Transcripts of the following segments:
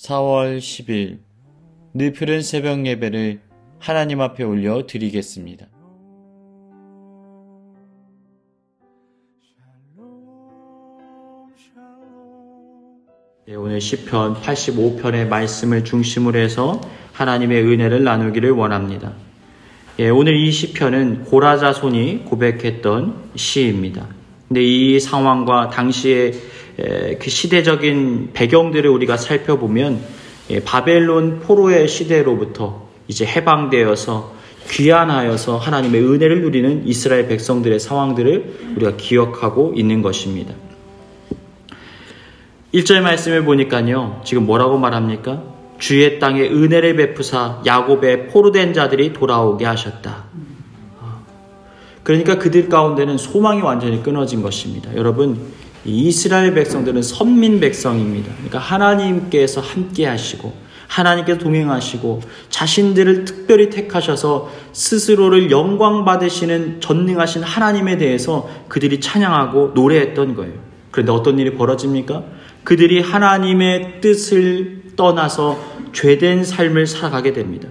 (4월 10일) 느푸른 새벽 예배를 하나님 앞에 올려 드리겠습니다. 오늘 시편 85편의 말씀을 중심으로 해서 하나님의 은혜를 나누기를 원합니다. 오늘 이 시편은 고라 자손이 고백했던 시입니다. 근데 이 상황과 당시의 그 시대적인 배경들을 우리가 살펴보면 바벨론 포로의 시대로부터 이제 해방되어서 귀환하여서 하나님의 은혜를 누리는 이스라엘 백성들의 상황들을 우리가 기억하고 있는 것입니다. 1절 말씀을 보니까요, 지금 뭐라고 말합니까? 주의 땅에 은혜를 베푸사 야곱의 포로된 자들이 돌아오게 하셨다. 그러니까 그들 가운데는 소망이 완전히 끊어진 것입니다. 여러분, 이스라엘 백성들은 선민 백성입니다. 그러니까 하나님께서 함께 하시고 하나님께서 동행하시고 자신들을 특별히 택하셔서 스스로를 영광 받으시는 전능하신 하나님에 대해서 그들이 찬양하고 노래했던 거예요. 그런데 어떤 일이 벌어집니까? 그들이 하나님의 뜻을 떠나서 죄된 삶을 살아가게 됩니다.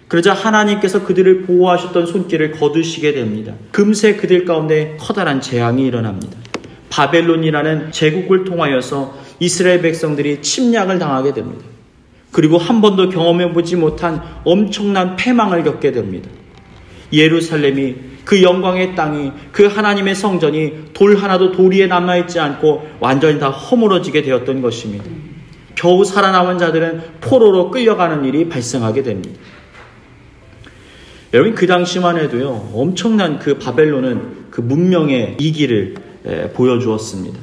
그러자 하나님께서 그들을 보호하셨던 손길을 거두시게 됩니다. 금세 그들 가운데 커다란 재앙이 일어납니다. 바벨론이라는 제국을 통하여서 이스라엘 백성들이 침략을 당하게 됩니다. 그리고 한 번도 경험해보지 못한 엄청난 패망을 겪게 됩니다. 예루살렘이, 그 영광의 땅이, 그 하나님의 성전이 돌 하나도 도리에 남아있지 않고 완전히 다 허물어지게 되었던 것입니다. 겨우 살아남은 자들은 포로로 끌려가는 일이 발생하게 됩니다. 여러분, 그 당시만 해도요, 엄청난 그 바벨론은 그 문명의 이기를 보여주었습니다.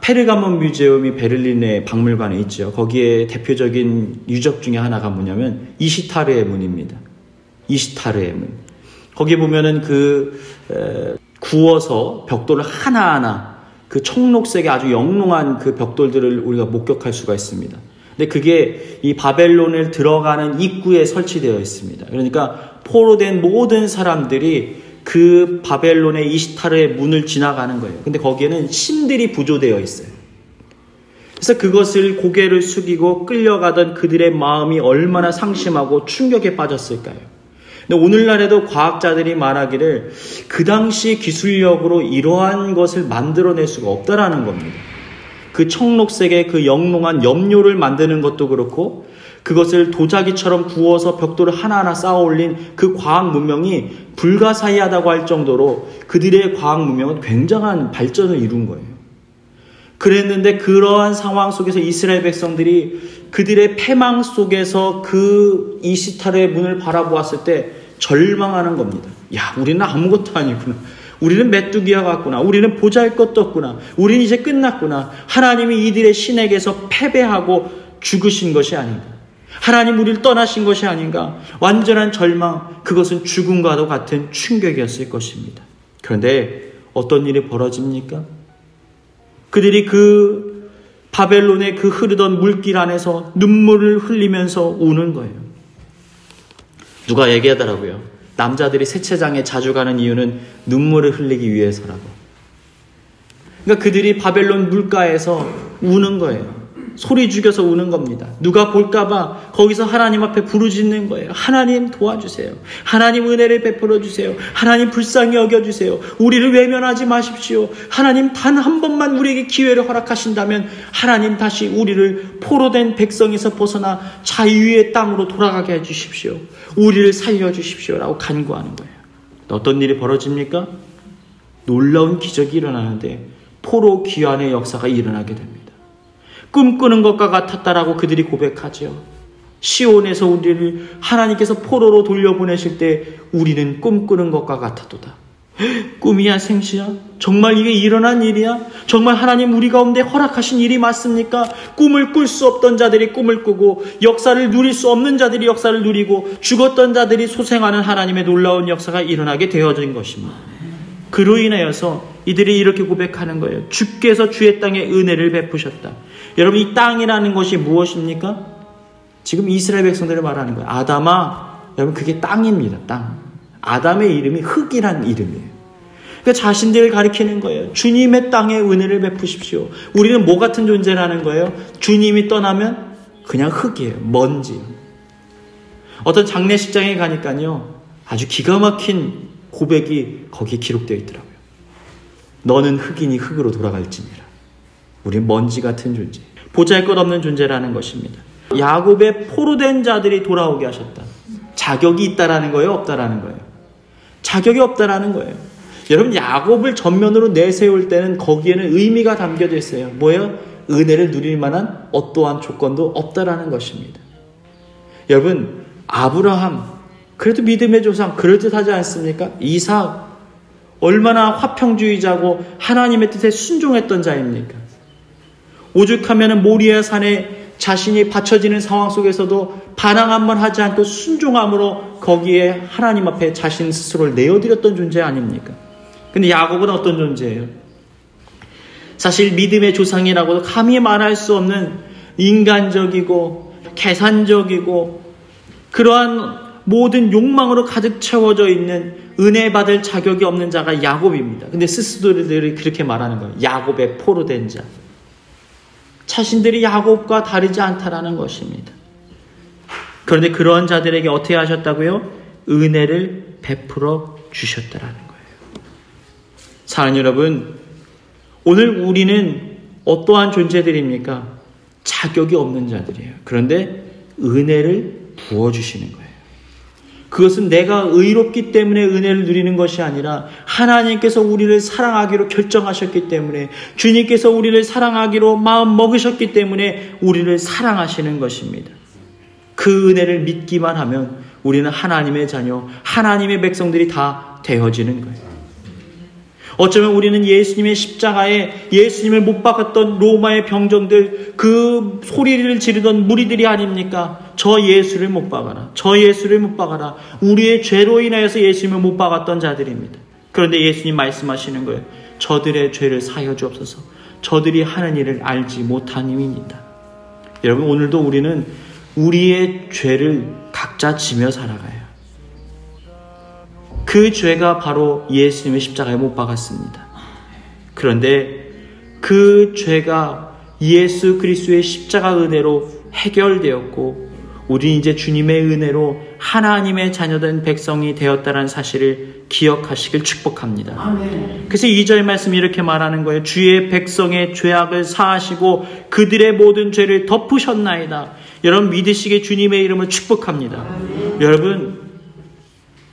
페르가몬 뮤제움이 베를린의 박물관에 있죠. 거기에 대표적인 유적 중에 하나가 뭐냐면 이시타르의 문입니다. 이시타르의 문. 거기 보면은 구워서 벽돌을 하나하나 그 청록색의 아주 영롱한 그 벽돌들을 우리가 목격할 수가 있습니다. 근데 그게 이 바벨론을 들어가는 입구에 설치되어 있습니다. 그러니까 포로된 모든 사람들이 그 바벨론의 이시타르의 문을 지나가는 거예요. 근데 거기에는 신들이 부조되어 있어요. 그래서 그것을 고개를 숙이고 끌려가던 그들의 마음이 얼마나 상심하고 충격에 빠졌을까요? 근데 오늘날에도 과학자들이 말하기를 그 당시 기술력으로 이러한 것을 만들어낼 수가 없다라는 겁니다. 그 청록색의 그 영롱한 염료를 만드는 것도 그렇고 그것을 도자기처럼 구워서 벽돌을 하나하나 쌓아 올린 그 과학 문명이 불가사의하다고 할 정도로 그들의 과학 문명은 굉장한 발전을 이룬 거예요. 그랬는데 그러한 상황 속에서 이스라엘 백성들이 그들의 패망 속에서 그 이시타르의 문을 바라보았을 때 절망하는 겁니다. 야, 우리는 아무것도 아니구나. 우리는 메뚜기와 같구나. 우리는 보잘것도 없구나. 우리는 이제 끝났구나. 하나님이 이들의 신에게서 패배하고 죽으신 것이 아닌가. 하나님 우리를 떠나신 것이 아닌가. 완전한 절망, 그것은 죽음과도 같은 충격이었을 것입니다. 그런데 어떤 일이 벌어집니까? 그들이 그 바벨론의 그 흐르던 물길 안에서 눈물을 흘리면서 우는 거예요. 누가 얘기하더라고요. 남자들이 세차장에 자주 가는 이유는 눈물을 흘리기 위해서라고. 그러니까 그들이 바벨론 물가에서 우는 거예요. 소리 죽여서 우는 겁니다. 누가 볼까봐 거기서 하나님 앞에 부르짖는 거예요. 하나님 도와주세요. 하나님 은혜를 베풀어 주세요. 하나님 불쌍히 여겨주세요. 우리를 외면하지 마십시오. 하나님 단 한 번만 우리에게 기회를 허락하신다면 하나님 다시 우리를 포로된 백성에서 벗어나 자유의 땅으로 돌아가게 해주십시오. 우리를 살려주십시오. 라고 간구하는 거예요. 어떤 일이 벌어집니까? 놀라운 기적이 일어나는데 포로 귀환의 역사가 일어나게 됩니다. 꿈꾸는 것과 같았다라고 그들이 고백하죠. 시온에서 우리를 하나님께서 포로로 돌려보내실 때 우리는 꿈꾸는 것과 같았도다. 꿈이야 생시야? 정말 이게 일어난 일이야? 정말 하나님 우리 가운데 허락하신 일이 맞습니까? 꿈을 꿀 수 없던 자들이 꿈을 꾸고 역사를 누릴 수 없는 자들이 역사를 누리고 죽었던 자들이 소생하는 하나님의 놀라운 역사가 일어나게 되어진 것입니다. 그로 인하여서 이들이 이렇게 고백하는 거예요. 주께서 주의 땅에 은혜를 베푸셨다. 여러분, 이 땅이라는 것이 무엇입니까? 지금 이스라엘 백성들을 말하는 거예요. 아담아, 여러분 그게 땅입니다. 땅. 아담의 이름이 흙이란 이름이에요. 그러니까 자신들을 가리키는 거예요. 주님의 땅에 은혜를 베푸십시오. 우리는 뭐 같은 존재라는 거예요? 주님이 떠나면 그냥 흙이에요. 먼지예요. 어떤 장례식장에 가니까요, 아주 기가 막힌 고백이 거기에 기록되어 있더라고요. 너는 흙이니 흙으로 돌아갈지니라. 우린 먼지 같은 존재, 보잘것없는 존재라는 것입니다. 야곱의 포로된 자들이 돌아오게 하셨다. 자격이 있다라는 거예요? 없다라는 거예요? 자격이 없다라는 거예요. 여러분, 야곱을 전면으로 내세울 때는 거기에는 의미가 담겨져 있어요. 뭐예요? 은혜를 누릴 만한 어떠한 조건도 없다라는 것입니다. 여러분, 아브라함, 그래도 믿음의 조상, 그럴듯하지 않습니까? 이삭, 얼마나 화평주의자고 하나님의 뜻에 순종했던 자입니까? 오죽하면 모리아 산에 자신이 바쳐지는 상황 속에서도 반항 한번 하지 않고 순종함으로 거기에 하나님 앞에 자신 스스로를 내어드렸던 존재 아닙니까? 근데 야곱은 어떤 존재예요? 사실 믿음의 조상이라고도 감히 말할 수 없는 인간적이고 계산적이고 그러한 모든 욕망으로 가득 채워져 있는 은혜 받을 자격이 없는 자가 야곱입니다. 근데 스스로들이 그렇게 말하는 거예요. 야곱의 포로된 자. 자신들이 야곱과 다르지 않다라는 것입니다. 그런데 그런 자들에게 어떻게 하셨다고요? 은혜를 베풀어 주셨다라는 거예요. 사랑하는 여러분, 오늘 우리는 어떠한 존재들입니까? 자격이 없는 자들이에요. 그런데 은혜를 부어주시는 거예요. 그것은 내가 의롭기 때문에 은혜를 누리는 것이 아니라 하나님께서 우리를 사랑하기로 결정하셨기 때문에, 주님께서 우리를 사랑하기로 마음 먹으셨기 때문에 우리를 사랑하시는 것입니다. 그 은혜를 믿기만 하면 우리는 하나님의 자녀, 하나님의 백성들이 다 되어지는 거예요. 어쩌면 우리는 예수님의 십자가에 예수님을 못 박았던 로마의 병정들, 그 소리를 지르던 무리들이 아닙니까? 저 예수를 못 박아라, 저 예수를 못 박아라. 우리의 죄로 인하여서 예수님을 못 박았던 자들입니다. 그런데 예수님 말씀하시는 거예요. 저들의 죄를 사하여 주옵소서. 저들이 하는 일을 알지 못함이니이다. 여러분, 오늘도 우리는 우리의 죄를 각자 지며 살아가요. 그 죄가 바로 예수님의 십자가에 못 박았습니다. 그런데 그 죄가 예수 그리스도의 십자가 은혜로 해결되었고, 우리는 이제 주님의 은혜로 하나님의 자녀된 백성이 되었다는 사실을 기억하시길 축복합니다. 아멘. 그래서 2절 말씀이 이렇게 말하는 거예요. 주의 백성의 죄악을 사하시고 그들의 모든 죄를 덮으셨나이다. 여러분, 믿으시기에 주님의 이름을 축복합니다. 아멘. 여러분,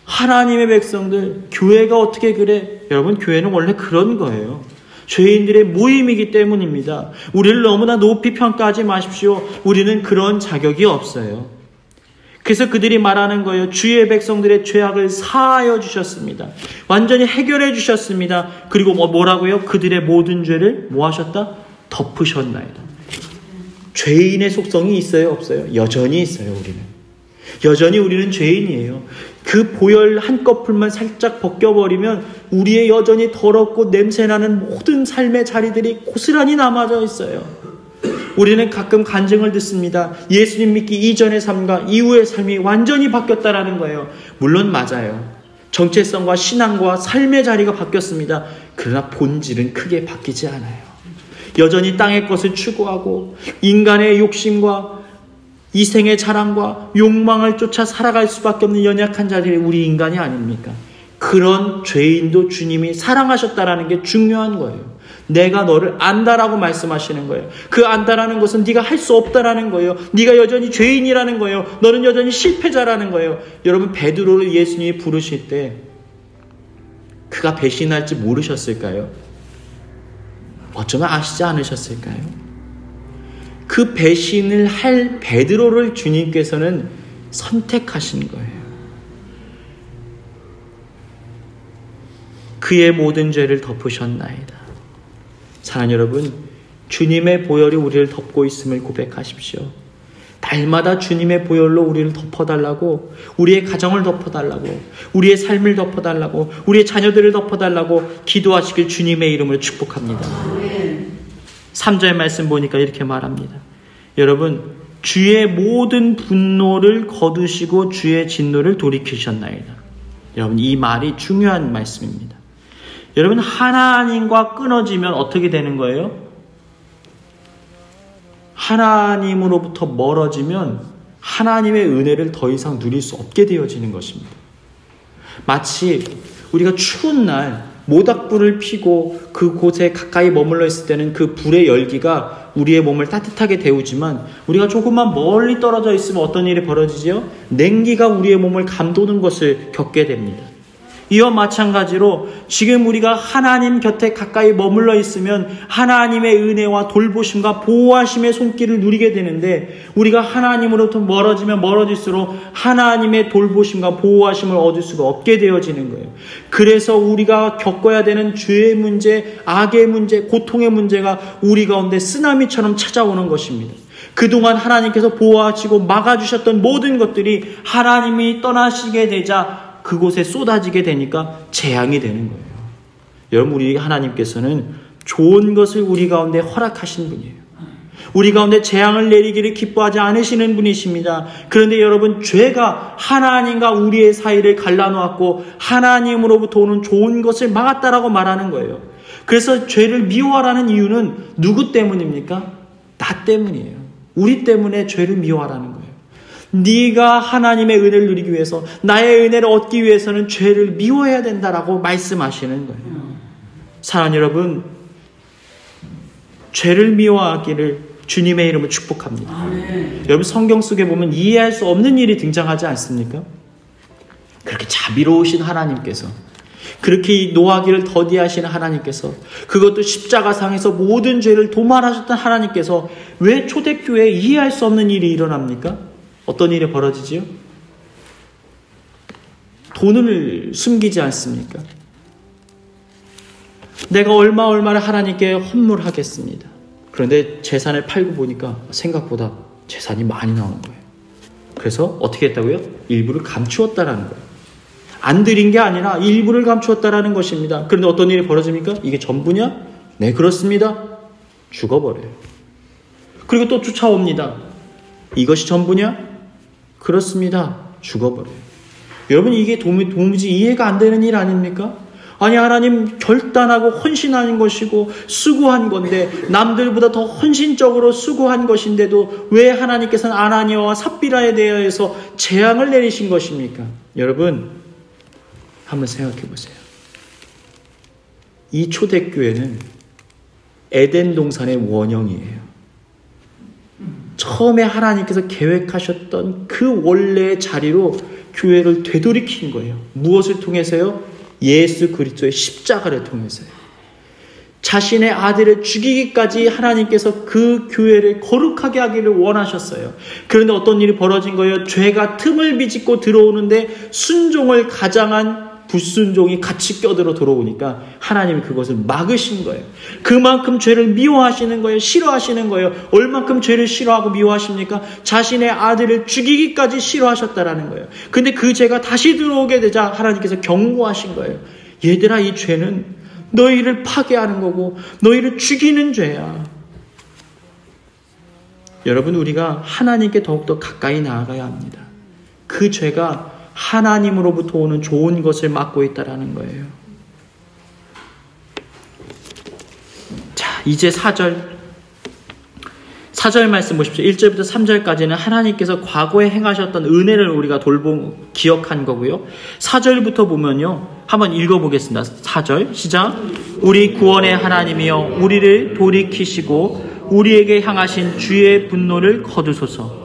하나님의 백성들, 교회가 어떻게 그래? 여러분, 교회는 원래 그런 거예요. 죄인들의 모임이기 때문입니다. 우리를 너무나 높이 평가하지 마십시오. 우리는 그런 자격이 없어요. 그래서 그들이 말하는 거예요. 주의 백성들의 죄악을 사하여 주셨습니다. 완전히 해결해 주셨습니다. 그리고 뭐라고요? 그들의 모든 죄를 뭐 하셨다? 덮으셨나이다. 죄인의 속성이 있어요? 없어요? 여전히 있어요. 우리는. 여전히 우리는 죄인이에요. 그 보혈 한꺼풀만 살짝 벗겨버리면 우리의 여전히 더럽고 냄새나는 모든 삶의 자리들이 고스란히 남아져 있어요. 우리는 가끔 간증을 듣습니다. 예수님 믿기 이전의 삶과 이후의 삶이 완전히 바뀌었다라는 거예요. 물론 맞아요. 정체성과 신앙과 삶의 자리가 바뀌었습니다. 그러나 본질은 크게 바뀌지 않아요. 여전히 땅의 것을 추구하고 인간의 욕심과 이생의 자랑과 욕망을 쫓아 살아갈 수밖에 없는 연약한 자들이 우리 인간이 아닙니까? 그런 죄인도 주님이 사랑하셨다라는 게 중요한 거예요. 내가 너를 안다라고 말씀하시는 거예요. 그 안다라는 것은 네가 할 수 없다라는 거예요. 네가 여전히 죄인이라는 거예요. 너는 여전히 실패자라는 거예요. 여러분, 베드로를 예수님이 부르실 때 그가 배신할지 모르셨을까요? 어쩌면 아시지 않으셨을까요? 그 배신을 할 베드로를 주님께서는 선택하신 거예요. 그의 모든 죄를 덮으셨나이다. 사랑하는 여러분, 주님의 보혈이 우리를 덮고 있음을 고백하십시오. 날마다 주님의 보혈로 우리를 덮어달라고, 우리의 가정을 덮어달라고, 우리의 삶을 덮어달라고, 우리의 자녀들을 덮어달라고 기도하시길 주님의 이름으로 축복합니다. 3절 말씀 보니까 이렇게 말합니다. 여러분, 주의 모든 분노를 거두시고 주의 진노를 돌이키셨나이다. 여러분, 이 말이 중요한 말씀입니다. 여러분, 하나님과 끊어지면 어떻게 되는 거예요? 하나님으로부터 멀어지면 하나님의 은혜를 더 이상 누릴 수 없게 되어지는 것입니다. 마치 우리가 추운 날 모닥불을 피고 그곳에 가까이 머물러 있을 때는 그 불의 열기가 우리의 몸을 따뜻하게 데우지만 우리가 조금만 멀리 떨어져 있으면 어떤 일이 벌어지죠? 냉기가 우리의 몸을 감도는 것을 겪게 됩니다. 이와 마찬가지로 지금 우리가 하나님 곁에 가까이 머물러 있으면 하나님의 은혜와 돌보심과 보호하심의 손길을 누리게 되는데, 우리가 하나님으로부터 멀어지면 멀어질수록 하나님의 돌보심과 보호하심을 얻을 수가 없게 되어지는 거예요. 그래서 우리가 겪어야 되는 죄의 문제, 악의 문제, 고통의 문제가 우리 가운데 쓰나미처럼 찾아오는 것입니다. 그동안 하나님께서 보호하시고 막아주셨던 모든 것들이 하나님이 떠나시게 되자 그곳에 쏟아지게 되니까 재앙이 되는 거예요. 여러분, 우리 하나님께서는 좋은 것을 우리 가운데 허락하신 분이에요. 우리 가운데 재앙을 내리기를 기뻐하지 않으시는 분이십니다. 그런데 여러분, 죄가 하나님과 우리의 사이를 갈라놓았고 하나님으로부터 오는 좋은 것을 막았다라고 말하는 거예요. 그래서 죄를 미워하라는 이유는 누구 때문입니까? 나 때문이에요. 우리 때문에 죄를 미워하라는 거예요. 네가 하나님의 은혜를 누리기 위해서, 나의 은혜를 얻기 위해서는 죄를 미워해야 된다라고 말씀하시는 거예요. 사랑하는 여러분, 죄를 미워하기를 주님의 이름으로 축복합니다. 아멘. 여러분, 성경 속에 보면 이해할 수 없는 일이 등장하지 않습니까? 그렇게 자비로우신 하나님께서, 그렇게 노하기를 더디하시는 하나님께서, 그것도 십자가상에서 모든 죄를 도말하셨던 하나님께서 왜 초대교회에 이해할 수 없는 일이 일어납니까? 어떤 일이 벌어지지요? 돈을 숨기지 않습니까? 내가 얼마를 하나님께 헌물하겠습니다. 그런데 재산을 팔고 보니까 생각보다 재산이 많이 나오는 거예요. 그래서 어떻게 했다고요? 일부를 감추었다라는 거예요. 안 드린 게 아니라 일부를 감추었다라는 것입니다. 그런데 어떤 일이 벌어집니까? 이게 전부냐? 네, 그렇습니다. 죽어버려요. 그리고 또 쫓아옵니다. 이것이 전부냐? 그렇습니다. 죽어버려요. 여러분, 이게 도무지 이해가 안 되는 일 아닙니까? 아니, 하나님 결단하고 헌신하는 것이고 수고한 건데, 남들보다 더 헌신적으로 수고한 것인데도 왜 하나님께서는 아나니아와 삽비라에 대해서 재앙을 내리신 것입니까? 여러분, 한번 생각해 보세요. 이 초대교회는 에덴 동산의 원형이에요. 처음에 하나님께서 계획하셨던 그 원래의 자리로 교회를 되돌이킨 거예요. 무엇을 통해서요? 예수 그리스도의 십자가를 통해서요. 자신의 아들을 죽이기까지 하나님께서 그 교회를 거룩하게 하기를 원하셨어요. 그런데 어떤 일이 벌어진 거예요? 죄가 틈을 비집고 들어오는데 순종을 가장한 불순종이 같이 껴들어 들어오니까 하나님이 그것을 막으신 거예요. 그만큼 죄를 미워하시는 거예요. 싫어하시는 거예요. 얼만큼 죄를 싫어하고 미워하십니까? 자신의 아들을 죽이기까지 싫어하셨다라는 거예요. 근데 그 죄가 다시 들어오게 되자 하나님께서 경고하신 거예요. 얘들아, 이 죄는 너희를 파괴하는 거고 너희를 죽이는 죄야. 여러분, 우리가 하나님께 더욱더 가까이 나아가야 합니다. 그 죄가 하나님으로부터 오는 좋은 것을 막고 있다라는 거예요. 자, 이제 4절 말씀 보십시오. 1절부터 3절까지는 하나님께서 과거에 행하셨던 은혜를 우리가 기억한 거고요. 4절부터 보면요. 한번 읽어보겠습니다. 4절 시작. 우리 구원의 하나님이여 우리를 돌이키시고 우리에게 향하신 주의 분노를 거두소서.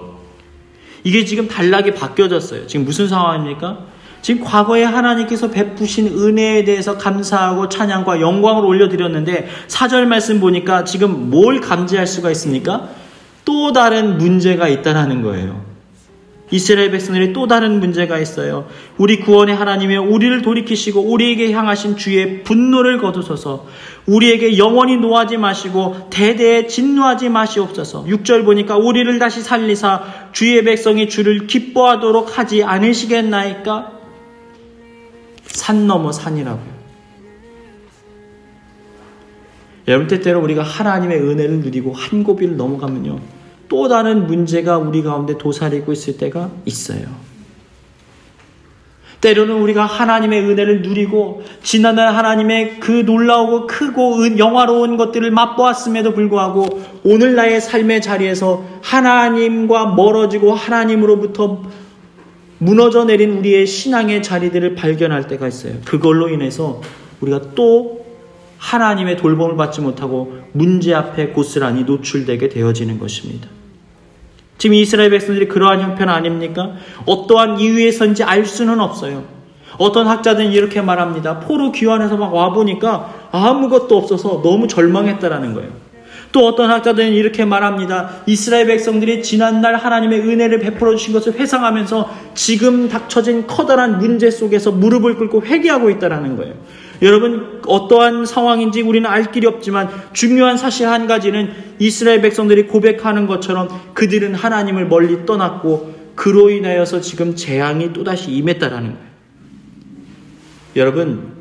이게 지금 단락이 바뀌어졌어요. 지금 무슨 상황입니까? 지금 과거에 하나님께서 베푸신 은혜에 대해서 감사하고 찬양과 영광을 올려드렸는데 4절 말씀 보니까 지금 뭘 감지할 수가 있습니까? 또 다른 문제가 있다는 거예요. 이스라엘 백성들이 또 다른 문제가 있어요. 우리 구원의 하나님이여 우리를 돌이키시고 우리에게 향하신 주의 분노를 거두소서. 우리에게 영원히 노하지 마시고 대대에 진노하지 마시옵소서. 6절 보니까 우리를 다시 살리사 주의 백성이 주를 기뻐하도록 하지 않으시겠나이까? 산 넘어 산이라고요. 여러분, 때때로 우리가 하나님의 은혜를 누리고 한 고비를 넘어가면요, 또 다른 문제가 우리 가운데 도사리고 있을 때가 있어요. 때로는 우리가 하나님의 은혜를 누리고 지난날 하나님의 그 놀라우고 크고 영화로운 것들을 맛보았음에도 불구하고 오늘 나의 삶의 자리에서 하나님과 멀어지고 하나님으로부터 무너져 내린 우리의 신앙의 자리들을 발견할 때가 있어요. 그걸로 인해서 우리가 또 하나님의 돌봄을 받지 못하고 문제 앞에 고스란히 노출되게 되어지는 것입니다. 지금 이스라엘 백성들이 그러한 형편 아닙니까? 어떠한 이유에서인지 알 수는 없어요. 어떤 학자들은 이렇게 말합니다. 포로 귀환해서 막 와보니까 아무것도 없어서 너무 절망했다라는 거예요. 또 어떤 학자들은 이렇게 말합니다. 이스라엘 백성들이 지난날 하나님의 은혜를 베풀어 주신 것을 회상하면서 지금 닥쳐진 커다란 문제 속에서 무릎을 꿇고 회개하고 있다라는 거예요. 여러분, 어떠한 상황인지 우리는 알 길이 없지만 중요한 사실 한 가지는 이스라엘 백성들이 고백하는 것처럼 그들은 하나님을 멀리 떠났고 그로 인하여서 지금 재앙이 또다시 임했다라는 거예요. 여러분,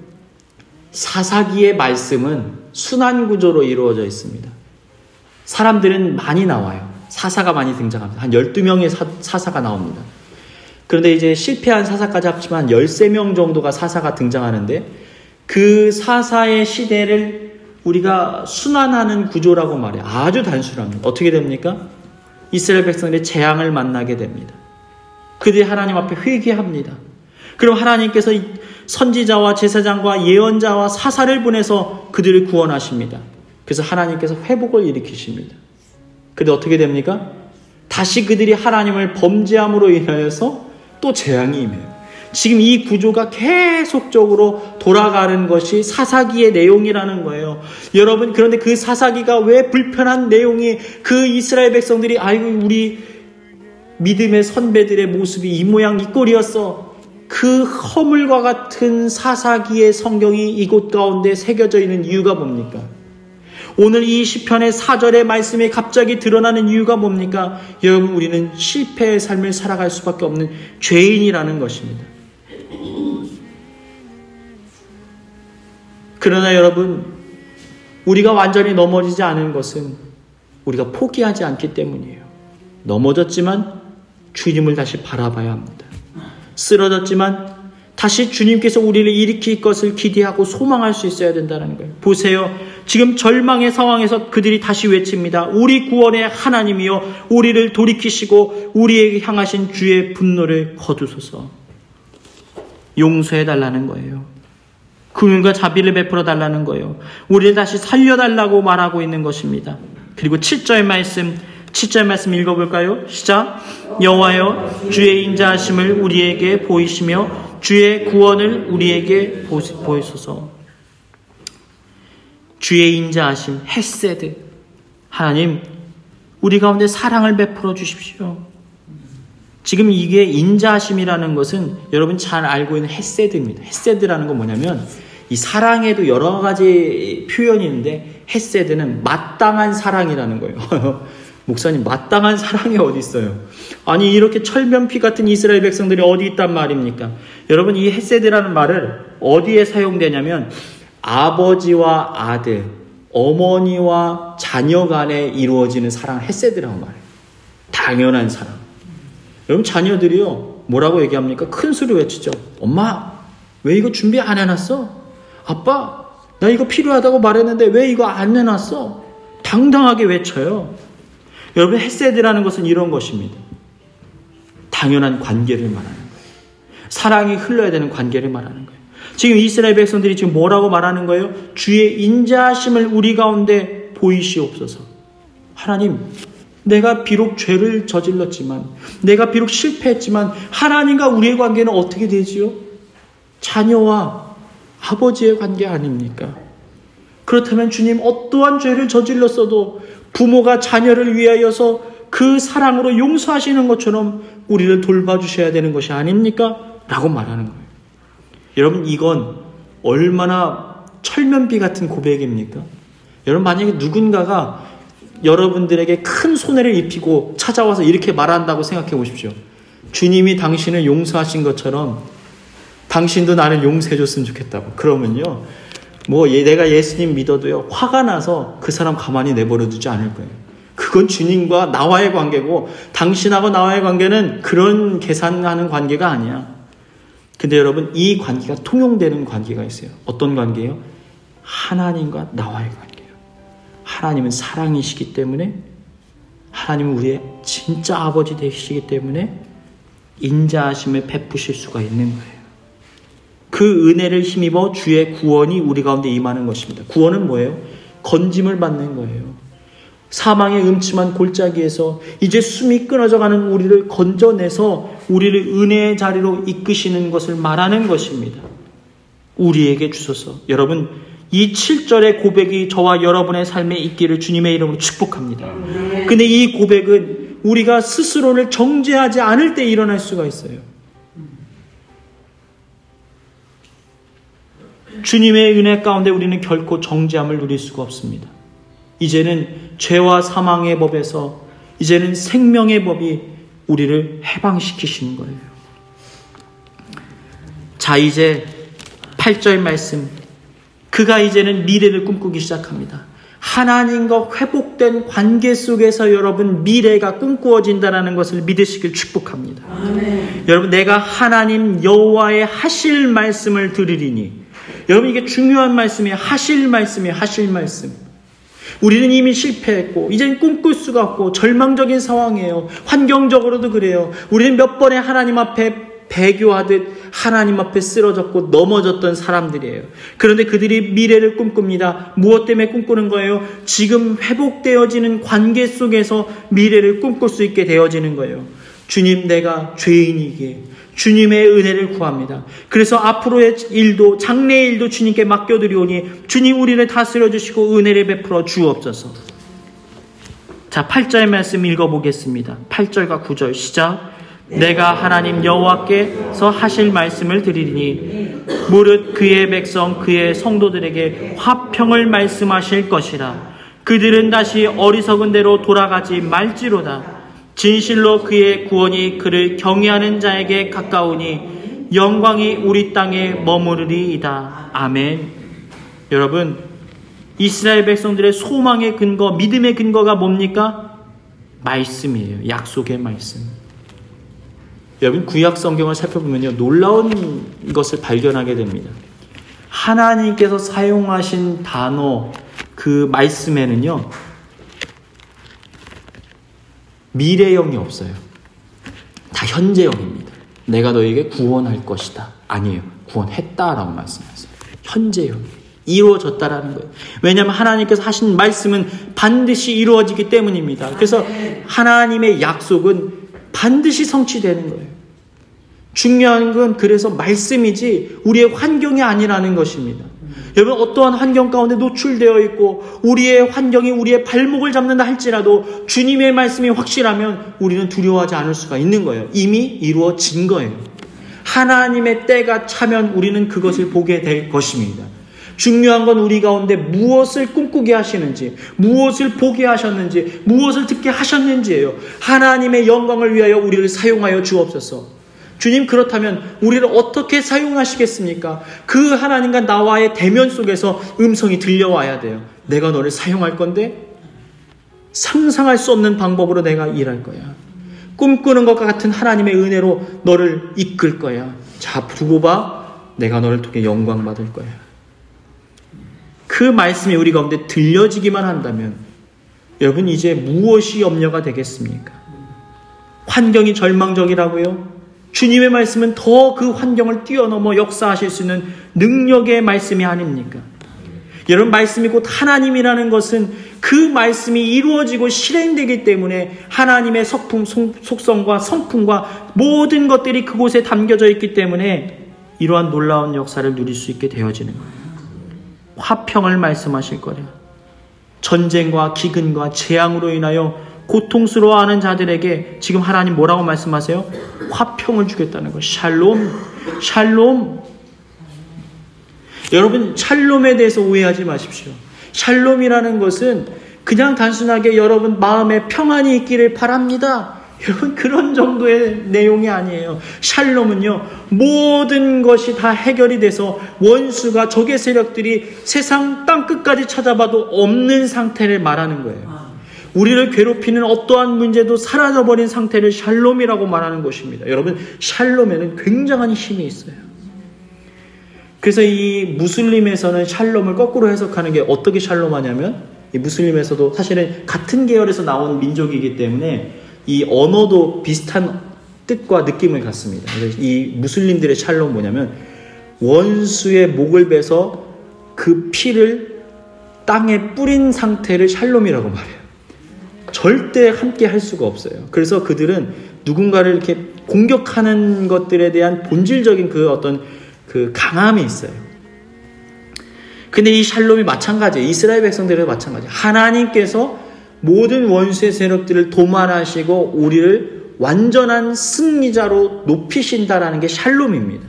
사사기의 말씀은 순환구조로 이루어져 있습니다. 사람들은 많이 나와요. 사사가 많이 등장합니다. 한 12명의 사사가 나옵니다. 그런데 이제 실패한 사사까지 합치면 13명 정도가 사사가 등장하는데 그 사사의 시대를 우리가 순환하는 구조라고 말해요. 아주 단순합니다. 어떻게 됩니까? 이스라엘 백성들이 재앙을 만나게 됩니다. 그들이 하나님 앞에 회개합니다. 그럼 하나님께서 선지자와 제사장과 예언자와 사사를 보내서 그들을 구원하십니다. 그래서 하나님께서 회복을 일으키십니다. 그런데 어떻게 됩니까? 다시 그들이 하나님을 범죄함으로 인하여서 또 재앙이 임해요. 지금 이 구조가 계속적으로 돌아가는 것이 사사기의 내용이라는 거예요. 여러분, 그런데 그 사사기가 왜 불편한 내용이 그 이스라엘 백성들이 아이고 우리 믿음의 선배들의 모습이 이 모양 이 꼴이었어. 그 허물과 같은 사사기의 성경이 이곳 가운데 새겨져 있는 이유가 뭡니까? 오늘 이 시편의 4절의 말씀이 갑자기 드러나는 이유가 뭡니까? 여러분, 우리는 실패의 삶을 살아갈 수밖에 없는 죄인이라는 것입니다. 그러나 여러분, 우리가 완전히 넘어지지 않은 것은 우리가 포기하지 않기 때문이에요. 넘어졌지만 주님을 다시 바라봐야 합니다. 쓰러졌지만 다시 주님께서 우리를 일으킬 것을 기대하고 소망할 수 있어야 된다는 거예요. 보세요. 지금 절망의 상황에서 그들이 다시 외칩니다. 우리 구원의 하나님이여 우리를 돌이키시고 우리에게 향하신 주의 분노를 거두소서. 용서해달라는 거예요. 긍휼과 자비를 베풀어 달라는 거예요. 우리를 다시 살려달라고 말하고 있는 것입니다. 그리고 7절 말씀 읽어볼까요? 시작. 여호와여 주의 인자하심을 우리에게 보이시며 주의 구원을 우리에게 보이소서. 주의 인자하심, 헤세드. 하나님, 우리 가운데 사랑을 베풀어 주십시오. 지금 이게 인자하심이라는 것은 여러분 잘 알고 있는 헤세드입니다. 헤세드라는 건 뭐냐면 이 사랑에도 여러 가지 표현이 있는데 헤세드는 마땅한 사랑이라는 거예요. 목사님, 마땅한 사랑이 어디 있어요? 아니, 이렇게 철면피 같은 이스라엘 백성들이 어디 있단 말입니까? 여러분, 이 헤세드라는 말을 어디에 사용되냐면 아버지와 아들, 어머니와 자녀 간에 이루어지는 사랑을 헤세드라고 말해요. 당연한 사랑. 여러분 자녀들이요 뭐라고 얘기합니까? 큰 소리 외치죠. 엄마 왜 이거 준비 안 해놨어? 아빠 나 이거 필요하다고 말했는데 왜 이거 안 해놨어? 당당하게 외쳐요. 여러분 헤세드라는 것은 이런 것입니다. 당연한 관계를 말하는 거예요. 사랑이 흘러야 되는 관계를 말하는 거예요. 지금 이스라엘 백성들이 지금 뭐라고 말하는 거예요? 주의 인자하심을 우리 가운데 보이시옵소서. 하나님, 내가 비록 죄를 저질렀지만, 내가 비록 실패했지만 하나님과 우리의 관계는 어떻게 되지요? 자녀와 아버지의 관계 아닙니까? 그렇다면 주님 어떠한 죄를 저질렀어도 부모가 자녀를 위하여서 그 사랑으로 용서하시는 것처럼 우리를 돌봐주셔야 되는 것이 아닙니까? 라고 말하는 거예요. 여러분 이건 얼마나 철면비 같은 고백입니까? 여러분 만약에 누군가가 여러분들에게 큰 손해를 입히고 찾아와서 이렇게 말한다고 생각해 보십시오. 주님이 당신을 용서하신 것처럼 당신도 나를 용서해 줬으면 좋겠다고. 그러면요 내가 예수님 믿어도요 화가 나서 그 사람 가만히 내버려 두지 않을 거예요. 그건 주님과 나와의 관계고 당신하고 나와의 관계는 그런 계산하는 관계가 아니야. 근데 여러분 이 관계가 통용되는 관계가 있어요. 어떤 관계예요? 하나님과 나와의 관계예요. 하나님은 사랑이시기 때문에, 하나님은 우리의 진짜 아버지 되시기 때문에 인자하심을 베푸실 수가 있는 거예요. 그 은혜를 힘입어 주의 구원이 우리 가운데 임하는 것입니다. 구원은 뭐예요? 건짐을 받는 거예요. 사망의 음침한 골짜기에서 이제 숨이 끊어져가는 우리를 건져내서 우리를 은혜의 자리로 이끄시는 것을 말하는 것입니다. 우리에게 주소서. 여러분 이 7절의 고백이 저와 여러분의 삶에 있기를 주님의 이름으로 축복합니다. 근데 이 고백은 우리가 스스로를 정죄하지 않을 때 일어날 수가 있어요. 주님의 은혜 가운데 우리는 결코 정죄함을 누릴 수가 없습니다. 이제는 죄와 사망의 법에서 이제는 생명의 법이 우리를 해방시키시는 거예요. 자, 이제 8절 말씀. 그가 이제는 미래를 꿈꾸기 시작합니다. 하나님과 회복된 관계 속에서 여러분 미래가 꿈꾸어진다는 것을 믿으시길 축복합니다. 아멘. 여러분 내가 하나님 여호와의 하실 말씀을 들으리니. 여러분 이게 중요한 말씀이에요. 하실 말씀이에요. 하실 말씀. 우리는 이미 실패했고 이제는 꿈꿀 수가 없고 절망적인 상황이에요. 환경적으로도 그래요. 우리는 몇 번의 하나님 앞에 배교하듯 하나님 앞에 쓰러졌고 넘어졌던 사람들이에요. 그런데 그들이 미래를 꿈꿉니다. 무엇 때문에 꿈꾸는 거예요? 지금 회복되어지는 관계 속에서 미래를 꿈꿀 수 있게 되어지는 거예요. 주님, 내가 죄인이기에 주님의 은혜를 구합니다. 그래서 앞으로의 일도 장래의 일도 주님께 맡겨드리오니 주님 우리를 다스려 주시고 은혜를 베풀어 주옵소서. 자, 8절 말씀 읽어보겠습니다. 8절과 9절 시작. 내가 하나님 여호와께서 하실 말씀을 드리리니 무릇 그의 백성 그의 성도들에게 화평을 말씀하실 것이라. 그들은 다시 어리석은 대로 돌아가지 말지로다. 진실로 그의 구원이 그를 경외하는 자에게 가까우니 영광이 우리 땅에 머무르리이다. 아멘. 여러분 이스라엘 백성들의 소망의 근거, 믿음의 근거가 뭡니까? 말씀이에요. 약속의 말씀. 여러분 구약 성경을 살펴보면요 놀라운 것을 발견하게 됩니다. 하나님께서 사용하신 단어 그 말씀에는요 미래형이 없어요. 다 현재형입니다. 내가 너에게 구원할 것이다. 아니에요. 구원했다라고 말씀하세요. 현재형. 이루어졌다라는 거예요. 왜냐하면 하나님께서 하신 말씀은 반드시 이루어지기 때문입니다. 그래서 하나님의 약속은 반드시 성취되는 거예요. 중요한 건 그래서 말씀이지 우리의 환경이 아니라는 것입니다. 여러분 어떠한 환경 가운데 노출되어 있고 우리의 환경이 우리의 발목을 잡는다 할지라도 주님의 말씀이 확실하면 우리는 두려워하지 않을 수가 있는 거예요. 이미 이루어진 거예요. 하나님의 때가 차면 우리는 그것을 보게 될 것입니다. 중요한 건 우리 가운데 무엇을 꿈꾸게 하시는지, 무엇을 보게 하셨는지, 무엇을 듣게 하셨는지예요. 하나님의 영광을 위하여 우리를 사용하여 주옵소서. 주님 그렇다면 우리를 어떻게 사용하시겠습니까? 그 하나님과 나와의 대면 속에서 음성이 들려와야 돼요. 내가 너를 사용할 건데 상상할 수 없는 방법으로 내가 일할 거야. 꿈꾸는 것과 같은 하나님의 은혜로 너를 이끌 거야. 자, 두고 봐. 내가 너를 통해 영광 받을 거야. 그 말씀이 우리 가운데 들려지기만 한다면 여러분 이제 무엇이 염려가 되겠습니까? 환경이 절망적이라고요? 주님의 말씀은 더 그 환경을 뛰어넘어 역사하실 수 있는 능력의 말씀이 아닙니까? 여러분 말씀이 곧 하나님이라는 것은 그 말씀이 이루어지고 실행되기 때문에 하나님의 속성과 성품과 모든 것들이 그곳에 담겨져 있기 때문에 이러한 놀라운 역사를 누릴 수 있게 되어지는 거예요. 화평을 말씀하실 거래요. 전쟁과 기근과 재앙으로 인하여 고통스러워하는 자들에게 지금 하나님 뭐라고 말씀하세요? 화평을 주겠다는 거. 샬롬, 샬롬. 여러분 샬롬에 대해서 오해하지 마십시오. 샬롬이라는 것은 그냥 단순하게 여러분 마음에 평안이 있기를 바랍니다. 여러분 그런 정도의 내용이 아니에요. 샬롬은요, 모든 것이 다 해결이 돼서 원수가 적의 세력들이 세상 땅끝까지 찾아봐도 없는 상태를 말하는 거예요. 우리를 괴롭히는 어떠한 문제도 사라져버린 상태를 샬롬이라고 말하는 것입니다. 여러분 샬롬에는 굉장한 힘이 있어요. 그래서 이 무슬림에서는 샬롬을 거꾸로 해석하는 게 어떻게 샬롬하냐면, 이 무슬림에서도 사실은 같은 계열에서 나온 민족이기 때문에 이 언어도 비슷한 뜻과 느낌을 갖습니다. 그래서 이 무슬림들의 샬롬은 뭐냐면 원수의 목을 베서 그 피를 땅에 뿌린 상태를 샬롬이라고 말해요. 절대 함께 할 수가 없어요. 그래서 그들은 누군가를 이렇게 공격하는 것들에 대한 본질적인 그 어떤 그 강함이 있어요. 근데 이 샬롬이 마찬가지예요. 이스라엘 백성들에도 마찬가지예요. 하나님께서 모든 원수의 세력들을 도말하시고 우리를 완전한 승리자로 높이신다라는 게 샬롬입니다.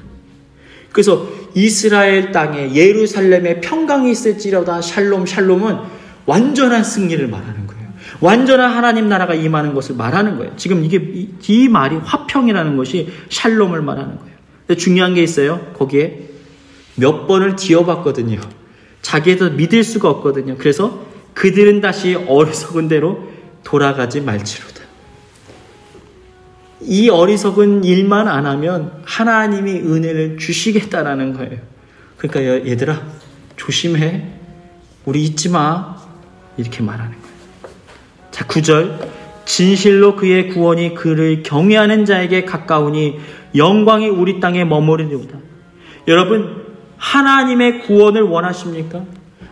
그래서 이스라엘 땅에 예루살렘에 평강이 있을지라도 샬롬, 샬롬은 완전한 승리를 말하는 거예요. 완전한 하나님 나라가 임하는 것을 말하는 거예요. 지금 이 말이 화평이라는 것이 샬롬을 말하는 거예요. 근데 중요한 게 있어요. 거기에 몇 번을 뒤어봤거든요. 자기에서 믿을 수가 없거든요. 그래서 그들은 다시 어리석은 대로 돌아가지 말지로다. 이 어리석은 일만 안 하면 하나님이 은혜를 주시겠다라는 거예요. 그러니까 얘들아 조심해. 우리 잊지 마. 이렇게 말하는 거예요. 자, 9절. 진실로 그의 구원이 그를 경외하는 자에게 가까우니 영광이 우리 땅에 머무르리로다. 여러분 하나님의 구원을 원하십니까?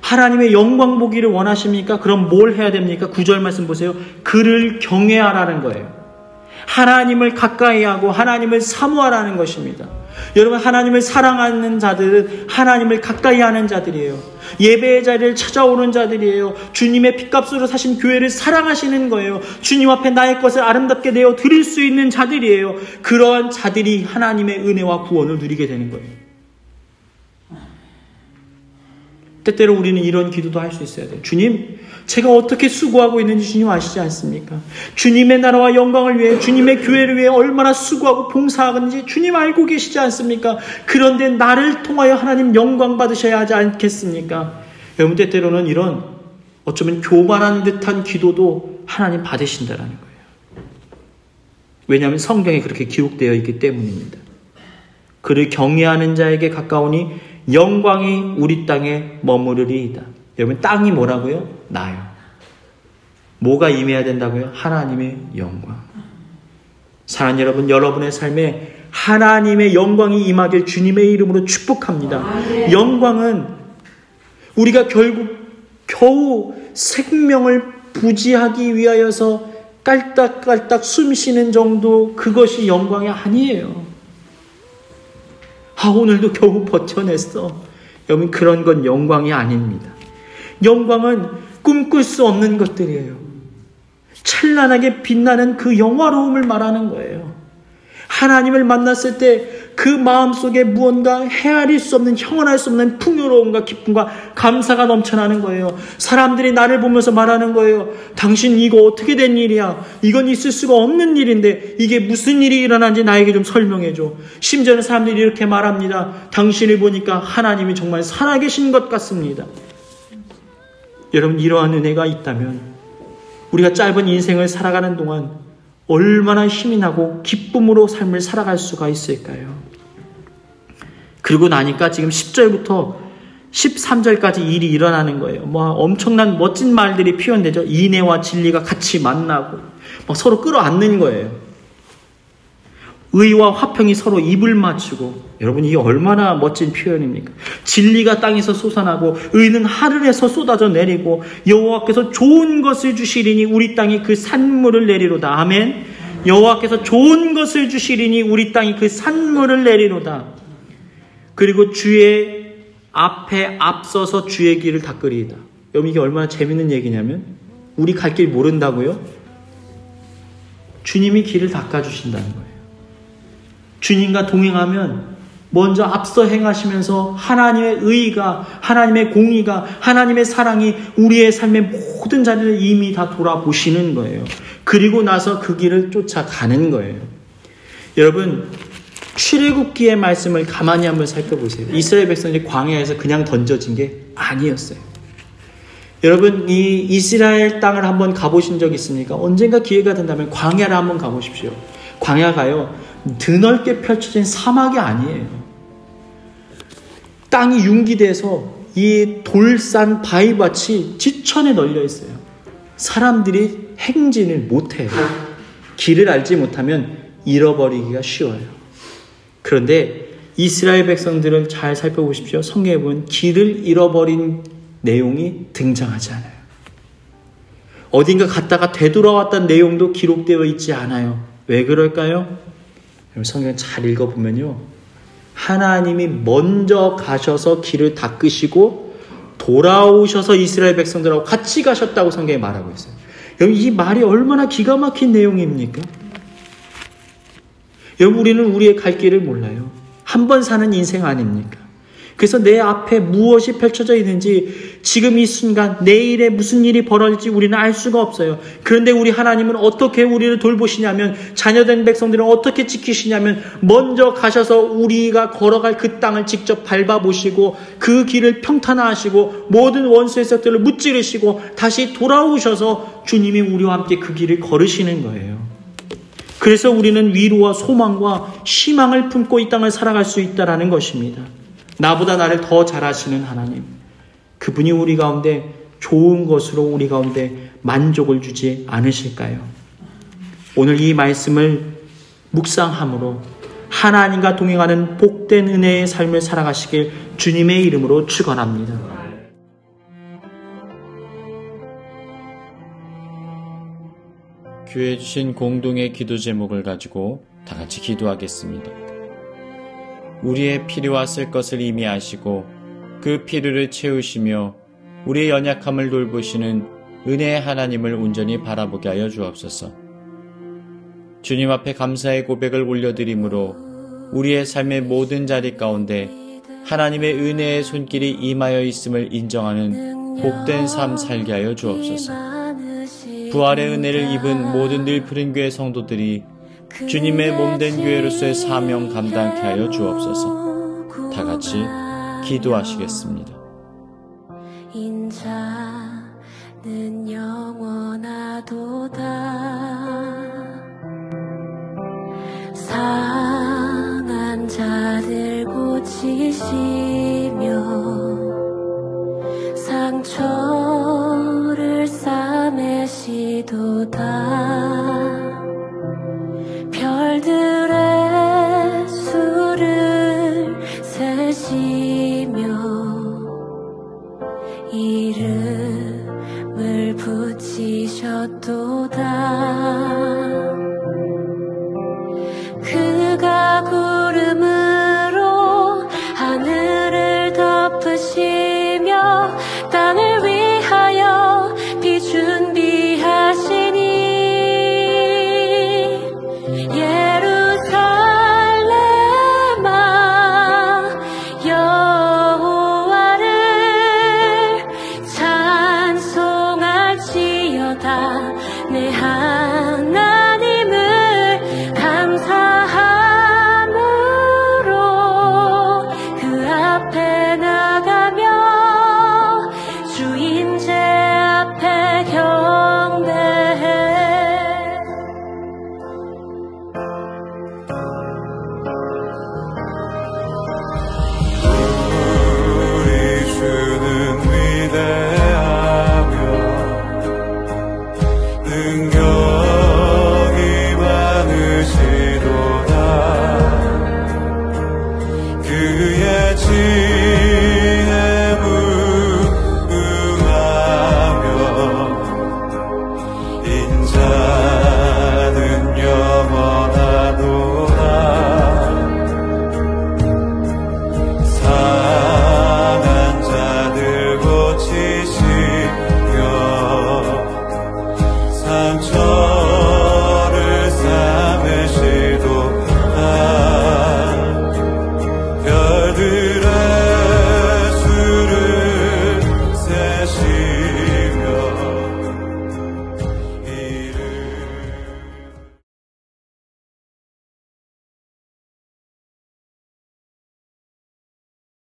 하나님의 영광 보기를 원하십니까? 그럼 뭘 해야 됩니까? 9절 말씀 보세요. 그를 경외하라는 거예요. 하나님을 가까이 하고 하나님을 사모하라는 것입니다. 여러분 하나님을 사랑하는 자들은 하나님을 가까이 하는 자들이에요. 예배의 자리를 찾아오는 자들이에요. 주님의 핏값으로 사신 교회를 사랑하시는 거예요. 주님 앞에 나의 것을 아름답게 내어 드릴 수 있는 자들이에요. 그러한 자들이 하나님의 은혜와 구원을 누리게 되는 거예요. 때때로 우리는 이런 기도도 할 수 있어야 돼요. 주님, 제가 어떻게 수고하고 있는지 주님 아시지 않습니까? 주님의 나라와 영광을 위해, 주님의 교회를 위해 얼마나 수고하고 봉사하는지 주님 알고 계시지 않습니까? 그런데 나를 통하여 하나님 영광 받으셔야 하지 않겠습니까? 여러분 때때로는 이런 어쩌면 교만한 듯한 기도도 하나님 받으신다라는 거예요. 왜냐하면 성경에 그렇게 기록되어 있기 때문입니다. 그를 경외하는 자에게 가까우니 영광이 우리 땅에 머무르리이다. 여러분 땅이 뭐라고요? 나요. 뭐가 임해야 된다고요? 하나님의 영광. 사랑하는 여러분, 여러분의 삶에 하나님의 영광이 임하길 주님의 이름으로 축복합니다. 영광은 우리가 겨우 생명을 부지하기 위하여서 깔딱깔딱 숨 쉬는 정도, 그것이 영광이 아니에요. 오늘도 겨우 버텨냈어. 여러분 그런 건 영광이 아닙니다. 영광은 꿈꿀 수 없는 것들이에요. 찬란하게 빛나는 그 영화로움을 말하는 거예요. 하나님을 만났을 때 그 마음속에 무언가 헤아릴 수 없는, 형언할 수 없는 풍요로움과 기쁨과 감사가 넘쳐나는 거예요. 사람들이 나를 보면서 말하는 거예요. 당신 이거 어떻게 된 일이야? 이건 있을 수가 없는 일인데 이게 무슨 일이 일어난지 나에게 좀 설명해줘. 심지어는 사람들이 이렇게 말합니다. 당신을 보니까 하나님이 정말 살아계신 것 같습니다. 여러분 이러한 은혜가 있다면 우리가 짧은 인생을 살아가는 동안 얼마나 힘이 나고 기쁨으로 삶을 살아갈 수가 있을까요? 그리고 나니까 지금 10절부터 13절까지 일이 일어나는 거예요. 엄청난 멋진 말들이 표현되죠. 인애와 진리가 같이 만나고 서로 끌어안는 거예요. 의와 화평이 서로 입을 맞추고, 여러분 이게 얼마나 멋진 표현입니까? 진리가 땅에서 솟아나고 의는 하늘에서 쏟아져 내리고 여호와께서 좋은 것을 주시리니 우리 땅이 그 산물을 내리로다. 아멘. 여호와께서 좋은 것을 주시리니 우리 땅이 그 산물을 내리로다. 그리고 주의 앞에 앞서서 주의 길을 닦으리이다. 여러분 이게 얼마나 재밌는 얘기냐면, 우리 갈 길 모른다고요? 주님이 길을 닦아주신다는 거예요. 주님과 동행하면 먼저 앞서 행하시면서 하나님의 의가, 하나님의 공의가, 하나님의 사랑이 우리의 삶의 모든 자리를 이미 다 돌아보시는 거예요. 그리고 나서 그 길을 쫓아가는 거예요. 여러분, 출애굽기의 말씀을 가만히 한번 살펴보세요. 이스라엘 백성들이 광야에서 그냥 던져진 게 아니었어요. 여러분, 이 이스라엘 땅을 한번 가보신 적 있습니까? 언젠가 기회가 된다면 광야를 한번 가보십시오. 광야가요, 드넓게 펼쳐진 사막이 아니에요. 땅이 융기돼서 이 돌산 바위밭이 지천에 널려 있어요. 사람들이 행진을 못해요. 길을 알지 못하면 잃어버리기가 쉬워요. 그런데 이스라엘 백성들을 잘 살펴보십시오. 성경에 보면 길을 잃어버린 내용이 등장하지 않아요. 어딘가 갔다가 되돌아왔다는 내용도 기록되어 있지 않아요. 왜 그럴까요? 성경 잘 읽어보면요, 하나님이 먼저 가셔서 길을 닦으시고 돌아오셔서 이스라엘 백성들하고 같이 가셨다고 성경에 말하고 있어요. 여러분, 이 말이 얼마나 기가 막힌 내용입니까? 여러분, 우리는 우리의 갈 길을 몰라요. 한 번 사는 인생 아닙니까? 그래서 내 앞에 무엇이 펼쳐져 있는지, 지금 이 순간 내일에 무슨 일이 벌어질지 우리는 알 수가 없어요. 그런데 우리 하나님은 어떻게 우리를 돌보시냐면, 자녀된 백성들은 어떻게 지키시냐면, 먼저 가셔서 우리가 걸어갈 그 땅을 직접 밟아보시고 그 길을 평탄화하시고 모든 원수의 썩들을 무찌르시고 다시 돌아오셔서 주님이 우리와 함께 그 길을 걸으시는 거예요. 그래서 우리는 위로와 소망과 희망을 품고 이 땅을 살아갈 수 있다는 것입니다. 나보다 나를 더 잘 아시는 하나님, 그분이 우리 가운데 좋은 것으로 우리 가운데 만족을 주지 않으실까요? 오늘 이 말씀을 묵상함으로 하나님과 동행하는 복된 은혜의 삶을 살아가시길 주님의 이름으로 축원합니다. 교회에 주신 공동의 기도 제목을 가지고 다 같이 기도하겠습니다. 우리의 필요와 쓸 것을 이미 아시고 그 필요를 채우시며 우리의 연약함을 돌보시는 은혜의 하나님을 온전히 바라보게 하여 주옵소서. 주님 앞에 감사의 고백을 올려드림으로 우리의 삶의 모든 자리 가운데 하나님의 은혜의 손길이 임하여 있음을 인정하는 복된 삶 살게 하여 주옵소서. 부활의 은혜를 입은 모든 늘 푸른 교회 성도들이 주님의 몸된 교회로서의 사명 감당케 하여 주옵소서. 다 같이 기도하시겠습니다. 인자는 영원하도다. 상한 자들 고치시며 상처를 싸매시도다. 별들의 수를 세시며 이름을 붙이셨도다. 그가 구름으로 하늘을 덮으시며 땅을 위하여 비 준비하시니 대하며 능력이 많으시도다. 그의 지혜에 무궁하며 인자는 영원하도다. 상한 자들 고치시며 상처를 싸매시도다. 별들아